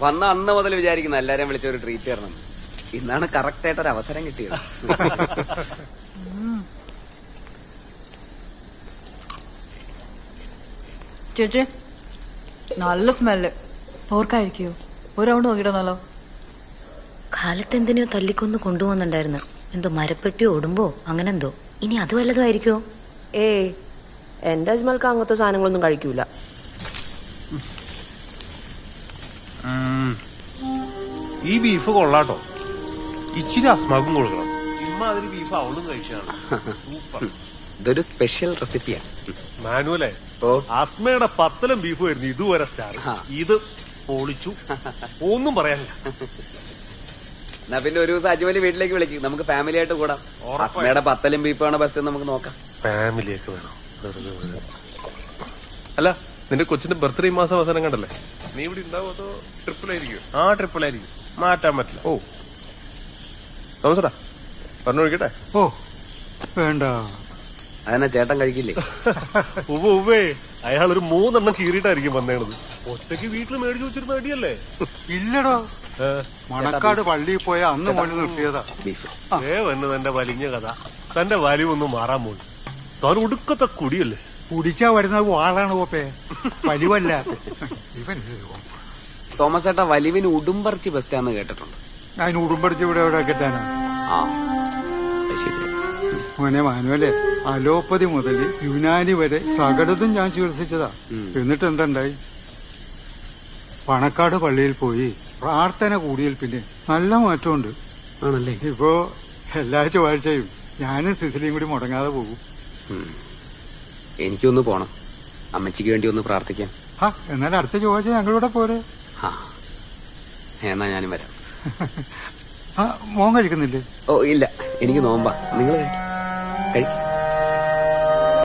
വന്ന അന്ന് മുതൽ വിചാരിക്കുന്ന എല്ലാരെയും വിളിച്ച ഒരു ട്രീറ്റ് തരണം. ഇന്നാണ് കറക്റ്റ് ആയിട്ടൊരു അവസരം കിട്ടിയത്. ചേച്ചി നല്ല സ്മെല്ല്. പോർക്കായിരിക്കോ? ഒരു റൗണ്ട് നോക്കിയിട്ടെന്നാലോ? കാലത്ത് എന്തിനോ തല്ലിക്കൊന്ന് കൊണ്ടുപോകുന്നുണ്ടായിരുന്നു. എന്തോ മരപ്പെട്ടിയോ ഓടുമ്പോ അങ്ങനെ എന്തോ. ഇനി അത് വല്ലതും ആയിരിക്കോ? എന്റെ അജ്മൽക്ക് അങ്ങനത്തെ സാധനങ്ങളൊന്നും കഴിക്കൂല. ഈ ബീഫ് കൊള്ളാട്ടോ. ഇച്ചിരി അസ്മാക്കും കൊടുക്കണം. ഇമ്മാതിരി ബീഫ് അവളും കഴിച്ചാണ്. ഇതൊരു സ്പെഷ്യൽ റെസിപ്പിയാണ്. മാനുവലേ, അസ്മയുടെ പത്തലം ബീഫ് വരുന്നു ഇതുവരെ സ്റ്റാർ. ഇത് പൊളിച്ചു. ഒന്നും പറയാനില്ല. എന്നാ പിന്നെ ഒരു ദിവസം അജ്മല് വീട്ടിലേക്ക് വിളിക്കും, നമുക്ക് ഫാമിലി ആയിട്ട് കൂടാം. അസ്മയുടെ പത്തലും ബീഫാണ് ബസ്, നമുക്ക് നോക്കാം. ഫാമിലിയൊക്കെ വേണം. അല്ല, നിന്റെ കൊച്ചിന്റെ ബർത്ത്ഡേ ഈ മാസം അവസാനം കണ്ടല്ലേ? നീ ഇവിടെ ഉണ്ടാവും അതോ ട്രിപ്പിലായിരിക്കും? ആ ട്രിപ്പിലായിരിക്കും, മാറ്റാൻ പറ്റില്ല. ഓ തോമസടാ, പറഞ്ഞു നോക്കട്ടെ. ഓ വേണ്ട, അതെന്നാ ചേട്ടൻ കഴിക്കില്ലേ? ഉവ്വേ, അയാൾ ഒരു 3 എണ്ണം കീറിയിട്ടായിരിക്കും വന്നേണത്. ഒറ്റയ്ക്ക് വീട്ടിൽ മേടിച്ചു വെച്ചിരുന്ന അടിയല്ലേ? ഇല്ലടോ, മണക്കാട് പള്ളിയിൽ പോയ അന്ന് മോന് നിർത്തിയതാ ബീഫ്. വന്ന് തന്റെ വലിഞ്ഞ കഥ. തന്റെ വലിവൊന്നും മാറാൻ പോയി. താൻ ഉടുക്കത്തെ കുടിയല്ലേ? കുടിച്ചാ വരുന്നത് വാളാണ് പോപ്പേ, വലിവല്ല. ഇവൻ തോമസ് ചേട്ടാ വലിവിന് ഉടുമ്പറച്ചി ബെസ്റ്റാന്ന് കേട്ടിട്ടുണ്ട്. അതിന് ഉടുമ്പടിച്ച് ഇവിടെ എവിടെ കിട്ടാനാ? ശരി മോനെ മാനുവലെ, അലോപ്പതി മുതൽ യുനാനി വരെ സകലതും ഞാൻ ചികിത്സിച്ചതാ. എന്നിട്ട് എന്തുണ്ടായി? പണക്കാട് പള്ളിയിൽ പോയി പ്രാർത്ഥന കൂടിയിൽ പിന്നെ നല്ല മാറ്റമുണ്ട്. ആണല്ലേ? ഇപ്പോ എല്ലാ ചൊവ്വാഴ്ചയും ഞാനും സിസിലിയും കൂടി മുടങ്ങാതെ പോകും. എനിക്കൊന്ന് പോണം, അമ്മച്ചിക്ക് വേണ്ടി ഒന്ന് പ്രാർത്ഥിക്കാം. എന്നാൽ അടുത്ത ചൊവ്വാഴ്ച ഞങ്ങളിവിടെ പോരെ? എന്നാ ഞാനും വരാം. മോൻ കഴിക്കുന്നില്ലേ? ഓ ഇല്ല, എനിക്ക് നോമ്പാ. നിങ്ങൾ കഴിക്കും.